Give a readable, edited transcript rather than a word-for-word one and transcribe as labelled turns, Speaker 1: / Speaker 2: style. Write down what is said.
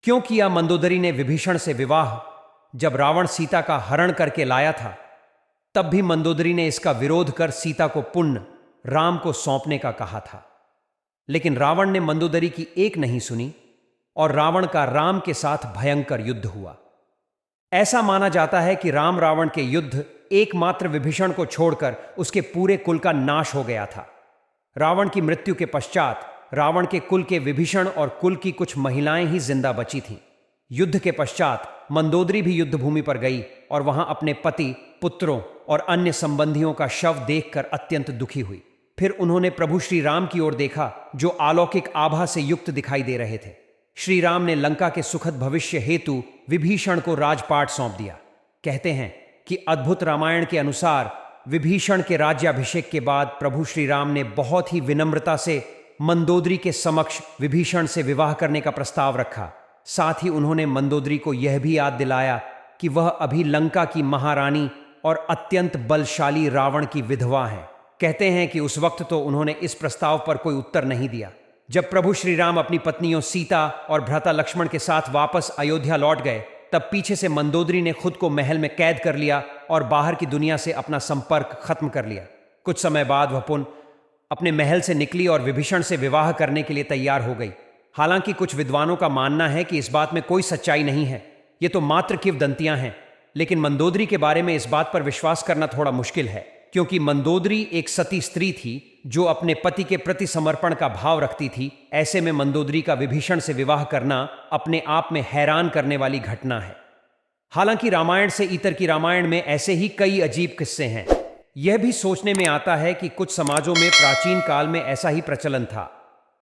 Speaker 1: क्यों किया मंदोदरी ने विभीषण से विवाह? जब रावण सीता का हरण करके लाया था, तब भी मंदोदरी ने इसका विरोध कर सीता को पुण्य राम को सौंपने का कहा था। लेकिन रावण ने मंदोदरी की एक नहीं सुनी और रावण का राम के साथ भयंकर युद्ध हुआ। ऐसा माना जाता है कि राम रावण के युद्ध एकमात्र विभीषण को छोड़कर उसके पूरे कुल का नाश हो गया था। रावण की मृत्यु के पश्चात रावण के कुल के विभीषण और कुल की कुछ महिलाएं ही जिंदा बची थीं। युद्ध के पश्चात मंदोदरी भी युद्ध भूमि पर गई और वहां अपने पति, पुत्रों और अन्य संबंधियों का शव देखकर अत्यंत दुखी हुई। फिर उन्होंने प्रभु श्री राम की ओर देखा, जो अलौकिक आभा से युक्त दिखाई दे रहे थे। श्री राम ने लंका के सुखद भविष्य हेतु विभीषण को राजपाट सौंप दिया। कहते हैं कि अद्भुत रामायण के अनुसार विभीषण के राज्याभिषेक के बाद प्रभु श्री राम ने बहुत ही विनम्रता से मंदोदरी के समक्ष विभीषण से विवाह करने का प्रस्ताव रखा। साथ ही उन्होंने मंदोदरी को यह भी याद दिलाया कि वह अभी लंका की महारानी और अत्यंत बलशाली रावण की विधवा है। कहते हैं कि उस वक्त तो उन्होंने इस प्रस्ताव पर कोई उत्तर नहीं दिया। जब प्रभु श्री राम अपनी पत्नियों सीता और भ्राता लक्ष्मण के साथ वापस अयोध्या लौट गए, तब पीछे से मंदोदरी ने खुद को महल में कैद कर लिया और बाहर की दुनिया से अपना संपर्क खत्म कर लिया। कुछ समय बाद वह पुनः अपने महल से निकली और विभीषण से विवाह करने के लिए तैयार हो गई। हालांकि कुछ विद्वानों का मानना है कि इस बात में कोई सच्चाई नहीं है, ये तो मात्र किंवदंतियां हैं। लेकिन मंदोदरी के बारे में इस बात पर विश्वास करना थोड़ा मुश्किल है, क्योंकि मंदोदरी एक सती स्त्री थी जो अपने पति के प्रति समर्पण का भाव रखती थी। ऐसे में मंदोदरी का विभीषण से विवाह करना अपने आप में हैरान करने वाली घटना है। हालांकि रामायण से इतर की रामायण में ऐसे ही कई अजीब किस्से हैं। यह भी सोचने में आता है कि कुछ समाजों में प्राचीन काल में ऐसा ही प्रचलन था।